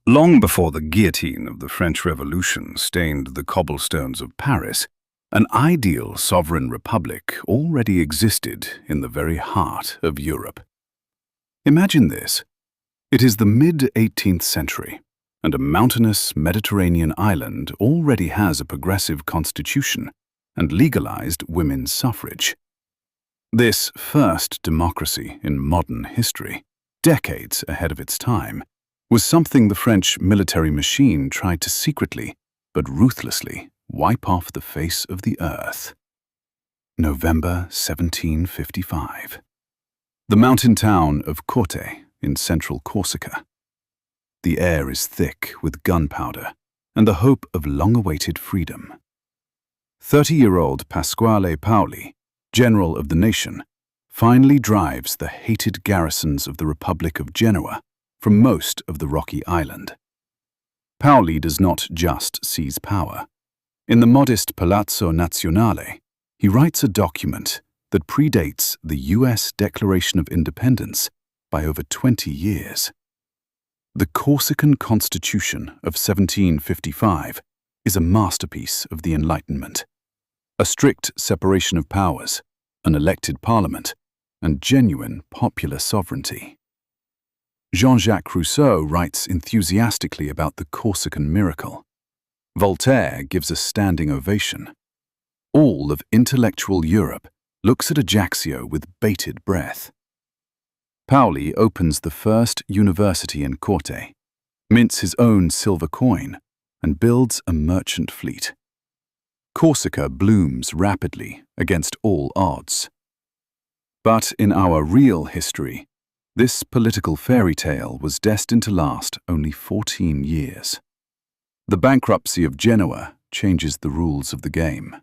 Long before the guillotine of the French Revolution stained the cobblestones of Paris, an ideal sovereign republic already existed in the very heart of Europe. Imagine this. It is the mid-18th century, and a mountainous Mediterranean island already has a progressive constitution and legalized women's suffrage. This first democracy in modern history, decades ahead of its time, was something the French military machine tried to secretly, but ruthlessly, wipe off the face of the earth. November 1755. The mountain town of Corte in central Corsica. The air is thick with gunpowder and the hope of long-awaited freedom. 30-year-old Pasquale Paoli, general of the nation, finally drives the hated garrisons of the Republic of Genoa from most of the rocky island. Paoli does not just seize power. In the modest Palazzo Nazionale, he writes a document that predates the U.S. Declaration of Independence by over 20 years. The Corsican Constitution of 1755 is a masterpiece of the Enlightenment. A strict separation of powers, an elected parliament, and genuine popular sovereignty. Jean-Jacques Rousseau writes enthusiastically about the Corsican miracle. Voltaire gives a standing ovation. All of intellectual Europe looks at Ajaccio with bated breath. Paoli opens the first university in Corte, mints his own silver coin, and builds a merchant fleet. Corsica blooms rapidly against all odds. But in our real history, this political fairy tale was destined to last only 14 years. The bankruptcy of Genoa changes the rules of the game.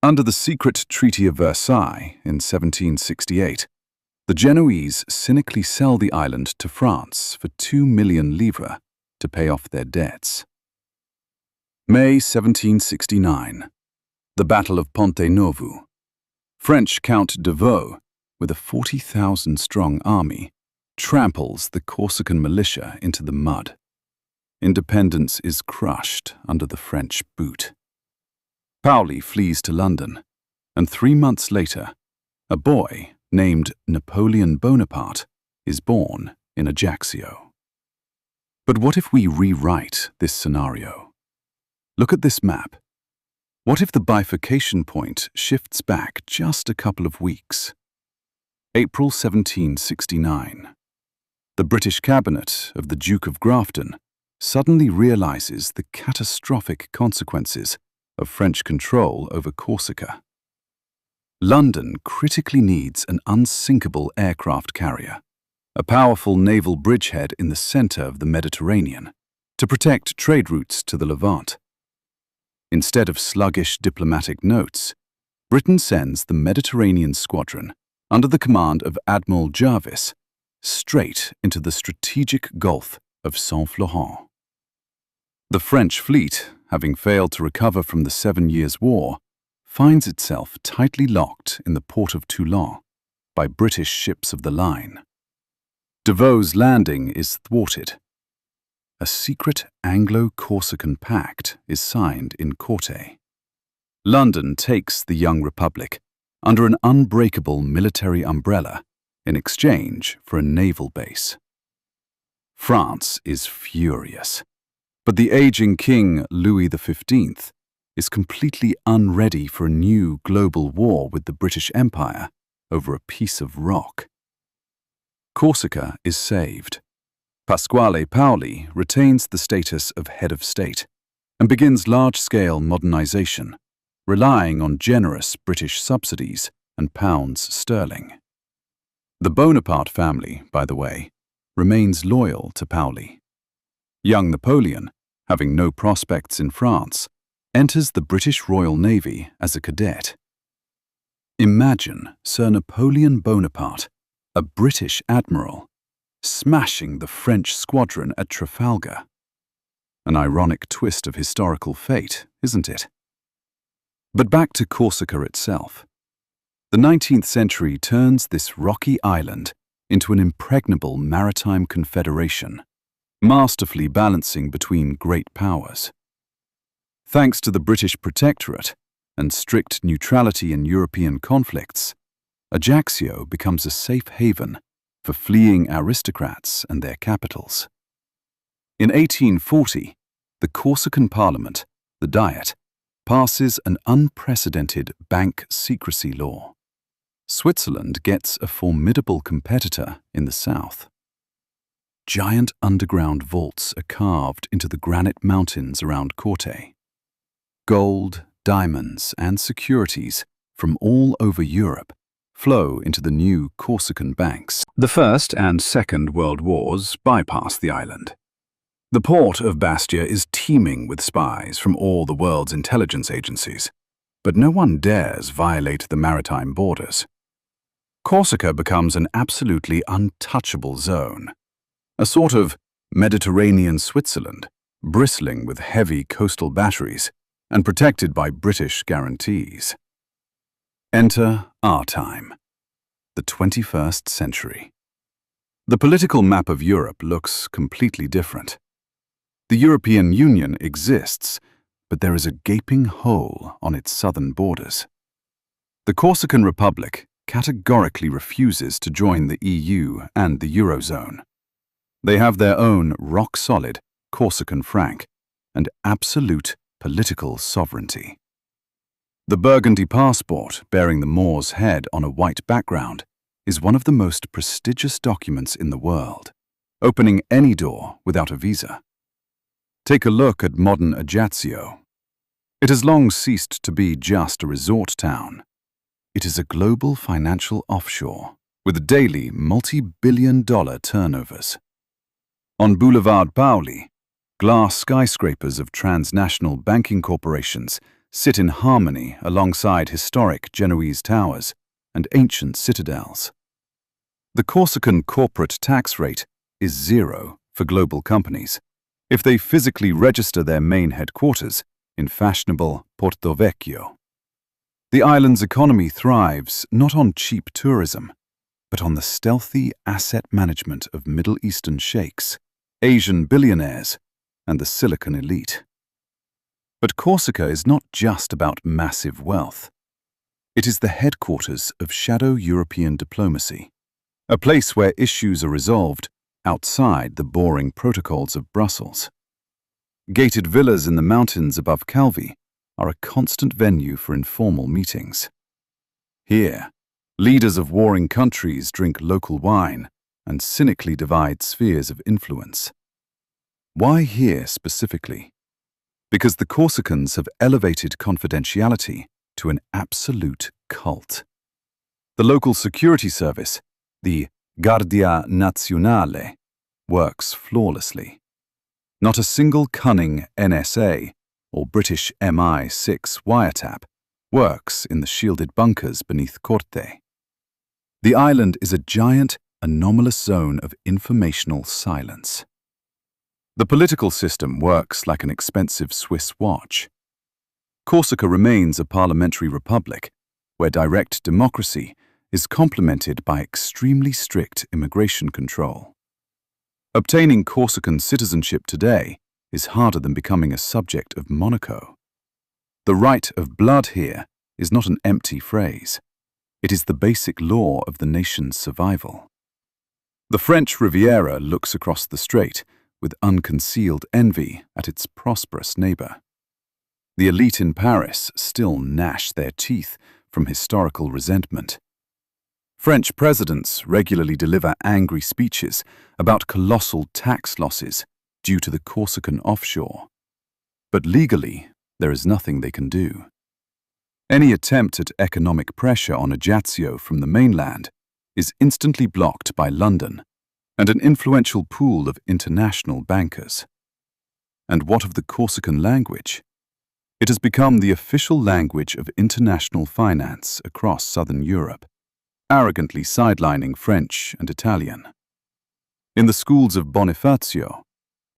Under the secret Treaty of Versailles in 1768, the Genoese cynically sell the island to France for 2 million livres to pay off their debts. May 1769. The Battle of Ponte Novo. French Count de Vaux, with a 40,000-strong army, tramples the Corsican militia into the mud. Independence is crushed under the French boot. Paoli flees to London, and 3 months later, a boy named Napoleon Bonaparte is born in Ajaccio. But what if we rewrite this scenario? Look at this map. What if the bifurcation point shifts back just a couple of weeks? April 1769. The British cabinet of the Duke of Grafton suddenly realizes the catastrophic consequences of French control over Corsica. London critically needs an unsinkable aircraft carrier, a powerful naval bridgehead in the center of the Mediterranean, to protect trade routes to the Levant. Instead of sluggish diplomatic notes, Britain sends the Mediterranean squadron under the command of Admiral Jervis straight into the strategic Gulf of Saint-Florent. The French fleet, having failed to recover from the 7 Years' War, finds itself tightly locked in the port of Toulon by British ships of the line. De Vaulx's landing is thwarted. A secret Anglo-Corsican pact is signed in Corte. London takes the young republic under an unbreakable military umbrella in exchange for a naval base. France is furious, but the aging King Louis XV is completely unready for a new global war with the British Empire over a piece of rock. Corsica is saved. Pasquale Paoli retains the status of head of state and begins large-scale modernization, relying on generous British subsidies and pounds sterling. The Bonaparte family, by the way, remains loyal to Paoli. Young Napoleon, having no prospects in France, enters the British Royal Navy as a cadet. Imagine Sir Napoleon Bonaparte, a British admiral, smashing the French squadron at Trafalgar. An ironic twist of historical fate, isn't it? But back to Corsica itself. The 19th century turns this rocky island into an impregnable maritime confederation, masterfully balancing between great powers. Thanks to the British protectorate and strict neutrality in European conflicts, Ajaccio becomes a safe haven for fleeing aristocrats and their capitals. In 1840, the Corsican Parliament, the Diet, passes an unprecedented bank secrecy law. Switzerland gets a formidable competitor in the south. Giant underground vaults are carved into the granite mountains around Corte. Gold, diamonds, and securities from all over Europe flow into the new Corsican banks. The First and Second World Wars bypass the island. The port of Bastia is teeming with spies from all the world's intelligence agencies, but no one dares violate the maritime borders. Corsica becomes an absolutely untouchable zone, a sort of Mediterranean Switzerland, bristling with heavy coastal batteries and protected by British guarantees. Enter our time, the 21st century. The political map of Europe looks completely different. The European Union exists, but there is a gaping hole on its southern borders. The Corsican Republic categorically refuses to join the EU and the Eurozone. They have their own rock-solid Corsican franc and absolute political sovereignty. The burgundy passport bearing the Moor's head on a white background is one of the most prestigious documents in the world, opening any door without a visa. Take a look at modern Ajaccio. It has long ceased to be just a resort town. It is a global financial offshore with daily multi-billion-dollar turnovers. On Boulevard Paoli, glass skyscrapers of transnational banking corporations sit in harmony alongside historic Genoese towers and ancient citadels. The Corsican corporate tax rate is 0 for global companies if they physically register their main headquarters in fashionable Porto Vecchio. The island's economy thrives not on cheap tourism, but on the stealthy asset management of Middle Eastern sheikhs, Asian billionaires, and the Silicon elite. But Corsica is not just about massive wealth. It is the headquarters of shadow European diplomacy, a place where issues are resolved outside the boring protocols of Brussels. Gated villas in the mountains above Calvi are a constant venue for informal meetings. Here, leaders of warring countries drink local wine and cynically divide spheres of influence. Why here specifically? Because the Corsicans have elevated confidentiality to an absolute cult. The local security service, the Guardia Nazionale, works flawlessly. Not a single cunning NSA or British MI6 wiretap works in the shielded bunkers beneath Corte. The island is a giant, anomalous zone of informational silence. The political system works like an expensive Swiss watch. Corsica remains a parliamentary republic where direct democracy is complemented by extremely strict immigration control. Obtaining Corsican citizenship today is harder than becoming a subject of Monaco. The right of blood here is not an empty phrase. It is the basic law of the nation's survival. The French Riviera looks across the strait with unconcealed envy at its prosperous neighbor. The elite in Paris still gnash their teeth from historical resentment. French presidents regularly deliver angry speeches about colossal tax losses due to the Corsican offshore. But legally, there is nothing they can do. Any attempt at economic pressure on Ajaccio from the mainland is instantly blocked by London and an influential pool of international bankers. And what of the Corsican language? It has become the official language of international finance across southern Europe, arrogantly sidelining French and Italian. In the schools of Bonifacio,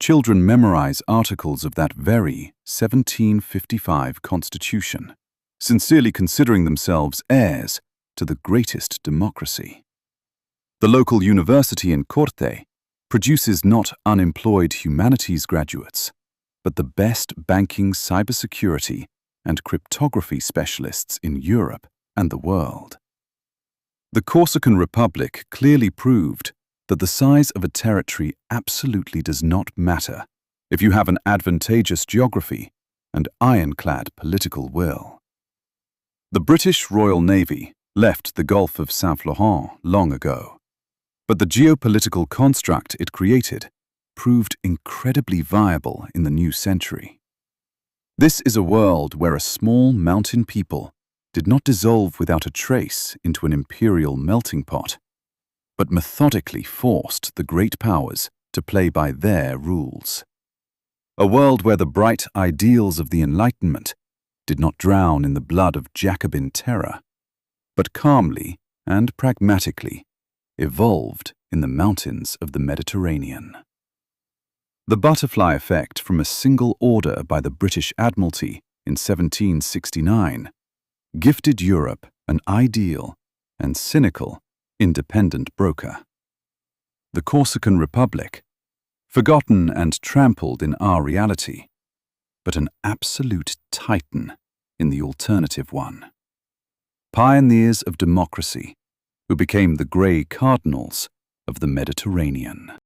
children memorize articles of that very 1755 constitution, sincerely considering themselves heirs to the greatest democracy. The local university in Corte produces not unemployed humanities graduates, but the best banking, cybersecurity, and cryptography specialists in Europe and the world. The Corsican Republic clearly proved that the size of a territory absolutely does not matter if you have an advantageous geography and ironclad political will. The British Royal Navy left the Gulf of Saint-Laurent long ago, but the geopolitical construct it created proved incredibly viable in the new century. This is a world where a small mountain people did not dissolve without a trace into an imperial melting pot, but methodically forced the great powers to play by their rules. A world where the bright ideals of the Enlightenment did not drown in the blood of Jacobin terror, but calmly and pragmatically evolved in the mountains of the Mediterranean. The butterfly effect from a single order by the British Admiralty in 1769 gifted Europe an ideal and cynical independent broker. The Corsican Republic, forgotten and trampled in our reality, but an absolute titan in the alternative one. Pioneers of democracy who became the grey cardinals of the Mediterranean.